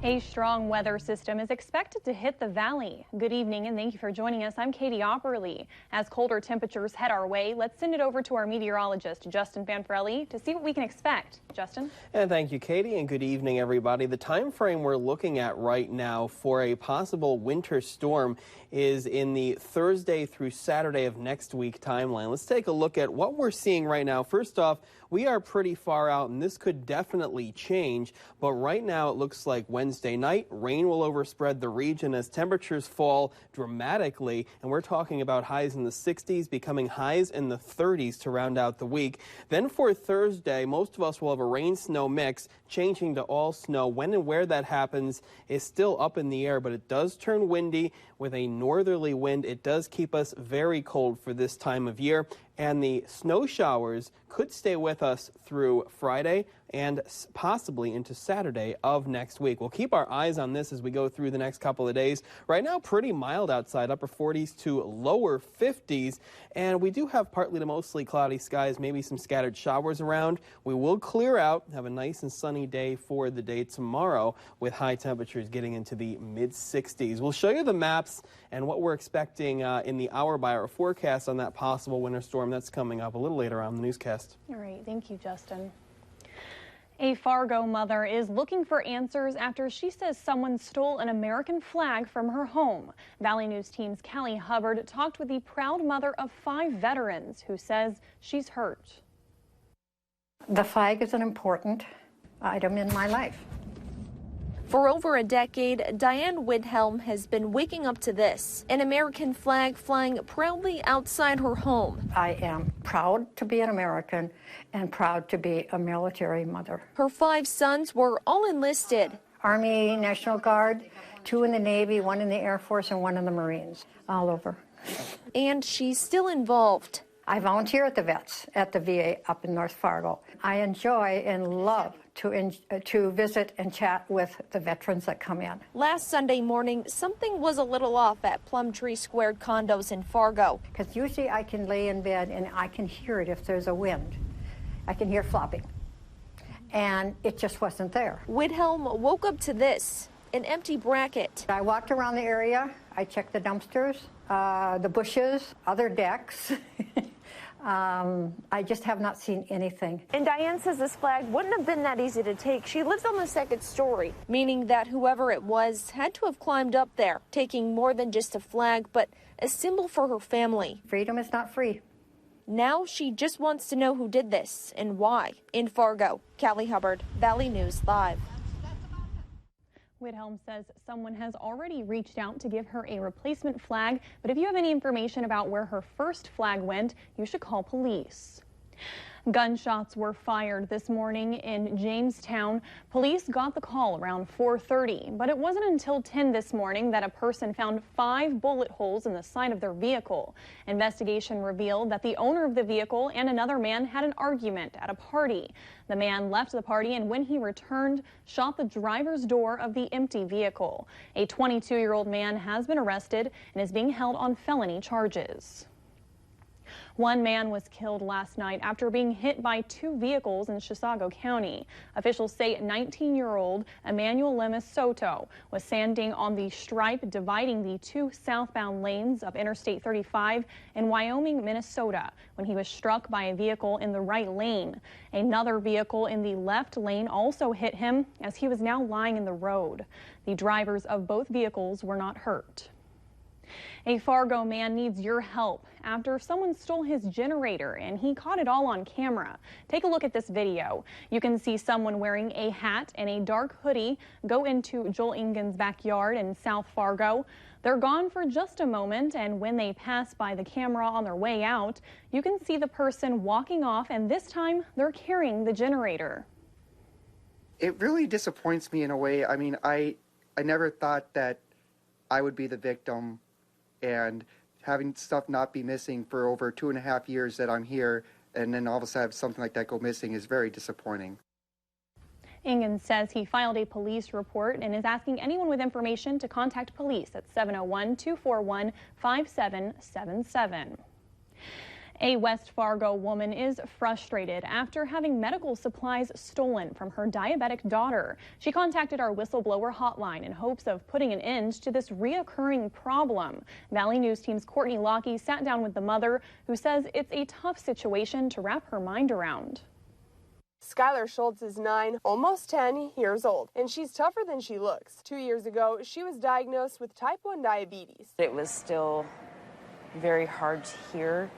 A strong weather system is expected to hit the valley. Good evening and thank you for joining us. I'm Katie Opperly. As colder temperatures head our way, let's send it over to our meteorologist, Justin Fanfarelli, to see what we can expect. Justin? And thank you, Katie, and good evening, everybody. The time frame we're looking at right now for a possible winter storm is in the Thursday through Saturday of next week timeline. Let's take a look at what we're seeing right now. First off, we are pretty far out, and this could definitely change, but right now it looks like Wednesday night, rain will overspread the region as temperatures fall dramatically, and we're talking about highs in the 60s, becoming highs in the 30s to round out the week. Then for Thursday, most of us will have a rain-snow mix, changing to all snow. When and where that happens is still up in the air, but it does turn windy with a northerly wind. It does keep us very cold for this time of year, and the snow showers could stay with us through Friday and possibly into Saturday of next week. We'll keep our eyes on this as we go through the next couple of days. Right now, pretty mild outside, upper 40s to lower 50s, and we do have partly to mostly cloudy skies, maybe some scattered showers around. We will clear out, have a nice and sunny day for the day tomorrow with high temperatures getting into the mid-60s. We'll show you the maps and what we're expecting in the hour-by-hour forecast on that possible winter storm that's coming up a little later on in the newscast. All right, thank you, Justin. A Fargo mother is looking for answers after she says someone stole an American flag from her home. Valley News Team's Callie Hubbard talked with the proud mother of 5 veterans who says she's hurt. The flag is an important item in my life. For over a decade, Diane Widhelm has been waking up to this, an American flag flying proudly outside her home. I am proud to be an American and proud to be a military mother. Her 5 sons were all enlisted. Army, National Guard, 2 in the Navy, 1 in the Air Force, and 1 in the Marines, all over. And she's still involved. I volunteer at the vets at the VA up in North Fargo. I enjoy and love to visit and chat with the veterans that come in. Last Sunday morning, something was a little off at Plumtree Squared condos in Fargo. Because usually I can lay in bed and I can hear it if there's a wind. I can hear flopping. And it just wasn't there. Widhelm woke up to this, an empty bracket. I walked around the area. I checked the dumpsters, the bushes, other decks. I just have not seen anything. And Diane says this flag wouldn't have been that easy to take. She lives on the 2nd story, meaning that whoever it was had to have climbed up there, taking more than just a flag, but a symbol for her family. Freedom is not free. Now she just wants to know who did this and why. In Fargo, Callie Hubbard, Valley News Live. Widhelm says someone has already reached out to give her a replacement flag, but if you have any information about where her first flag went, you should call police. Gunshots were fired this morning in Jamestown. Police got the call around 4:30, but it wasn't until 10 this morning that a person found 5 bullet holes in the side of their vehicle. Investigation revealed that the owner of the vehicle and another man had an argument at a party. The man left the party and when he returned, shot the driver's door of the empty vehicle. A 22-year-old man has been arrested and is being held on felony charges. One man was killed last night after being hit by 2 vehicles in Chisago County. Officials say 19-year-old Emmanuel Lemus Soto was standing on the stripe dividing the 2 southbound lanes of Interstate 35 in Wyoming, Minnesota, when he was struck by a vehicle in the right lane. Another vehicle in the left lane also hit him as he was now lying in the road. The drivers of both vehicles were not hurt. A Fargo man needs your help after someone stole his generator and he caught it all on camera. Take a look at this video. You can see someone wearing a hat and a dark hoodie go into Joel Engen's backyard in South Fargo. They're gone for just a moment, and when they pass by the camera on their way out, you can see the person walking off, and this time they're carrying the generator. It really disappoints me in a way. I mean, I never thought that I would be the victim, and having stuff not be missing for over 2.5 years that I'm here, and then all of a sudden have something like that go missing is very disappointing. Engen says he filed a police report and is asking anyone with information to contact police at 701-241-5777. A West Fargo woman is frustrated after having medical supplies stolen from her diabetic daughter. She contacted our whistleblower hotline in hopes of putting an end to this reoccurring problem. Valley News Team's Courtney Lockie sat down with the mother, who says it's a tough situation to wrap her mind around. Skylar Schultz is 9, almost 10 years old, and she's tougher than she looks. 2 years ago, she was diagnosed with type 1 diabetes. It was still very hard to hear.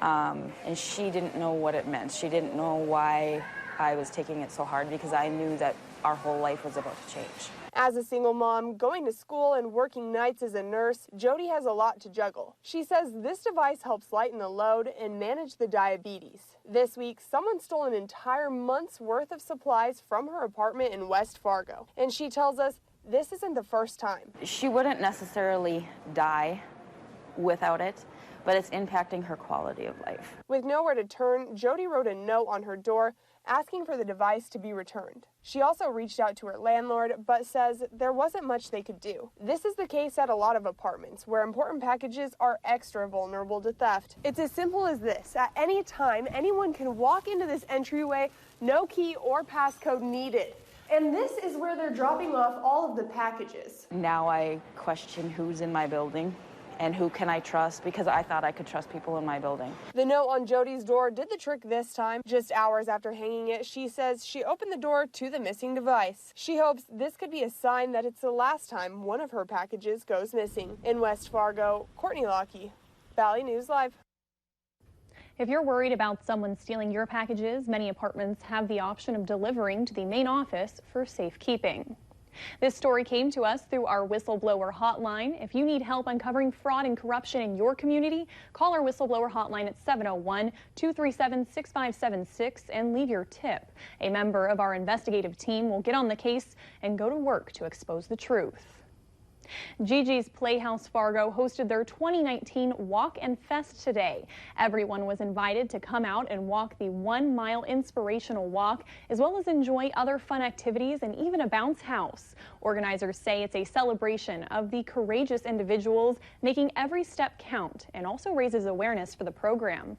And she didn't know what it meant. She didn't know why I was taking it so hard, because I knew that our whole life was about to change. As a single mom, going to school and working nights as a nurse, Jody has a lot to juggle. She says this device helps lighten the load and manage the diabetes. This week, someone stole an entire month's worth of supplies from her apartment in West Fargo. And she tells us this isn't the first time. She wouldn't necessarily die without it, but it's impacting her quality of life. With nowhere to turn, Jody wrote a note on her door asking for the device to be returned. She also reached out to her landlord, but says there wasn't much they could do. This is the case at a lot of apartments, where important packages are extra vulnerable to theft. It's as simple as this. At any time, anyone can walk into this entryway, no key or passcode needed. And this is where they're dropping off all of the packages. Now I question who's in my building and who can I trust, because I thought I could trust people in my building. The note on Jody's door did the trick this time. Just hours after hanging it, she says she opened the door to the missing device. She hopes this could be a sign that it's the last time one of her packages goes missing. In West Fargo, Courtney Lockie, Valley News Live. If you're worried about someone stealing your packages, many apartments have the option of delivering to the main office for safekeeping. This story came to us through our whistleblower hotline. If you need help uncovering fraud and corruption in your community, call our whistleblower hotline at 701-237-6576 and leave your tip. A member of our investigative team will get on the case and go to work to expose the truth. Gigi's Playhouse Fargo hosted their 2019 Walk and Fest today. Everyone was invited to come out and walk the 1-mile inspirational walk, as well as enjoy other fun activities and even a bounce house. Organizers say it's a celebration of the courageous individuals making every step count, and also raises awareness for the program.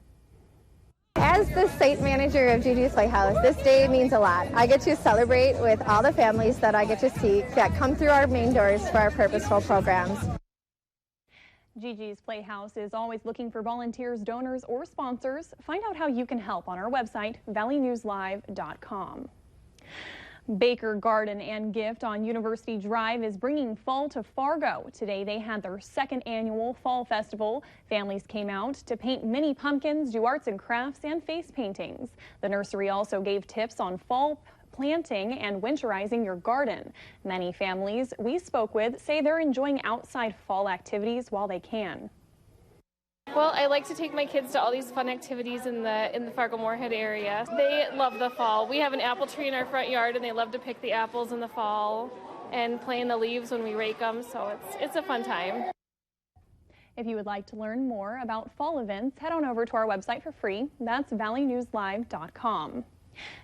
As the site manager of Gigi's Playhouse, this day means a lot. I get to celebrate with all the families that I get to see that come through our main doors for our purposeful programs. Gigi's Playhouse is always looking for volunteers, donors, or sponsors. Find out how you can help on our website, valleynewslive.com. Baker Garden and Gift on University Drive is bringing fall to Fargo. Today they had their second annual Fall Festival. Families came out to paint mini pumpkins, do arts and crafts, and face paintings. The nursery also gave tips on fall planting and winterizing your garden. Many families we spoke with say they're enjoying outside fall activities while they can. Well, I like to take my kids to all these fun activities in the Fargo-Moorhead area. They love the fall. We have an apple tree in our front yard, and they love to pick the apples in the fall and play in the leaves when we rake them, so it's a fun time. If you would like to learn more about fall events, head on over to our website for free. That's valleynewslive.com.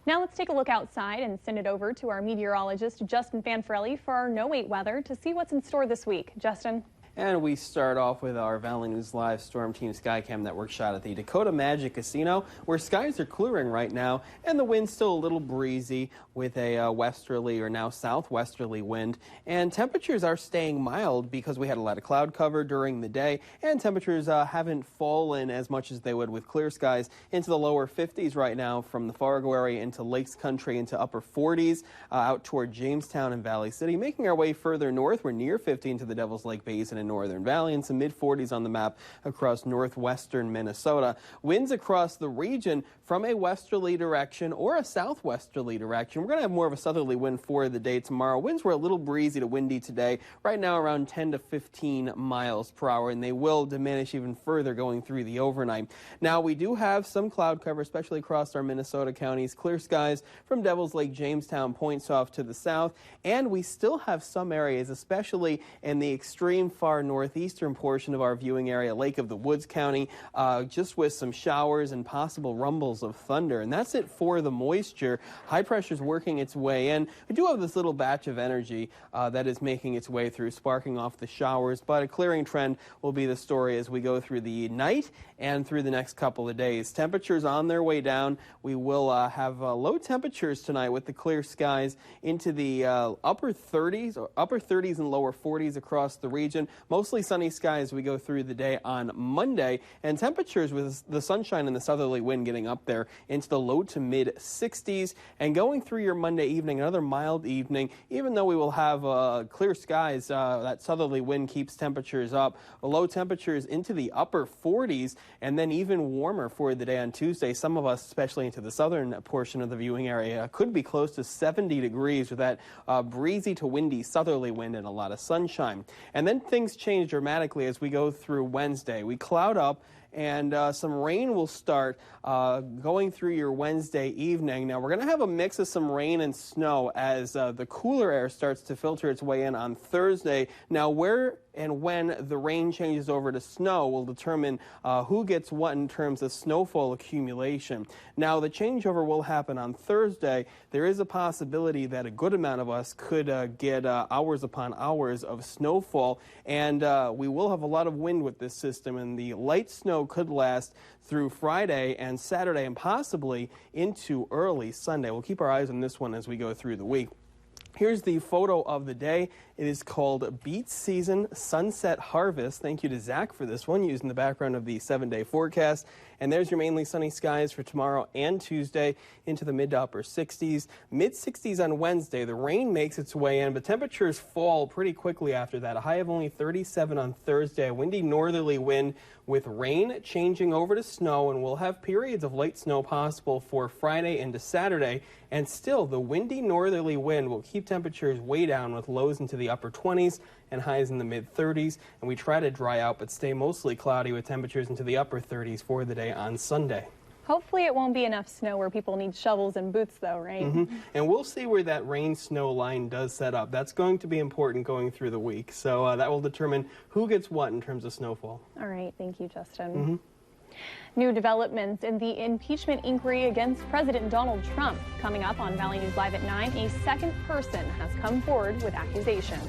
Now let's take a look outside and send it over to our meteorologist, Justin Fanfarelli, for our no-wait weather to see what's in store this week. Justin? And we start off with our Valley News Live Storm Team Skycam Network shot at the Dakota Magic Casino, where skies are clearing right now, and the wind's still a little breezy with a westerly or now southwesterly wind. And temperatures are staying mild because we had a lot of cloud cover during the day, and temperatures haven't fallen as much as they would with clear skies into the lower 50s right now from the Fargo area into Lakes Country into upper 40s out toward Jamestown and Valley City. Making our way further north, we're near 50 into the Devil's Lake Basin in Northern Valley, and some mid-40s on the map across northwestern Minnesota. Winds across the region from a westerly direction or a southwesterly direction. We're going to have more of a southerly wind for the day tomorrow. Winds were a little breezy to windy today, right now around 10 to 15 miles per hour, and they will diminish even further going through the overnight. Now, we do have some cloud cover, especially across our Minnesota counties. Clear skies from Devil's Lake, Jamestown points off to the south, and we still have some areas, especially in the extreme far far northeastern portion of our viewing area, Lake of the Woods County, just with some showers and possible rumbles of thunder. And that's it for the moisture. High pressure is working its way in. We do have this little batch of energy that is making its way through, sparking off the showers, but a clearing trend will be the story as we go through the night and through the next couple of days. Temperatures on their way down. We will have low temperatures tonight with the clear skies into the upper 30s and lower 40s across the region. Mostly sunny skies as we go through the day on Monday, and temperatures with the sunshine and the southerly wind getting up there into the low to mid 60s. And going through your Monday evening, another mild evening, even though we will have clear skies, that southerly wind keeps temperatures up. Low temperatures into the upper 40s, and then even warmer for the day on Tuesday. Some of us, especially into the southern portion of the viewing area, could be close to 70 degrees with that breezy to windy southerly wind and a lot of sunshine. And then things change dramatically as we go through Wednesday. We cloud up, and some rain will start going through your Wednesday evening. Now, we're going to have a mix of some rain and snow as the cooler air starts to filter its way in on Thursday. Now, where and when the rain changes over to snow will determine who gets what in terms of snowfall accumulation. Now, the changeover will happen on Thursday. There is a possibility that a good amount of us could get hours upon hours of snowfall, and we will have a lot of wind with this system, and the light snow could last through Friday and Saturday and possibly into early Sunday. We'll keep our eyes on this one as we go through the week. Here's the photo of the day. It is called Beet Season Sunset Harvest. Thank you to Zach for this one, using the background of the 7-day forecast. And there's your mainly sunny skies for tomorrow and Tuesday into the mid to upper 60s. Mid 60s on Wednesday. The rain makes its way in, but temperatures fall pretty quickly after that. A high of only 37 on Thursday. A windy northerly wind with rain changing over to snow, and we'll have periods of light snow possible for Friday into Saturday. And still, the windy northerly wind will keep temperatures way down with lows into the upper 20s and highs in the mid 30s. And we try to dry out but stay mostly cloudy with temperatures into the upper 30s for the day on Sunday. Hopefully it won't be enough snow where people need shovels and boots though, right? And we'll see where that rain-snow line does set up. That's going to be important going through the week. So that will determine who gets what in terms of snowfall. All right. Thank you, Justin. New developments in the impeachment inquiry against President Donald Trump. Coming up on Valley News Live at 9, a second person has come forward with accusations.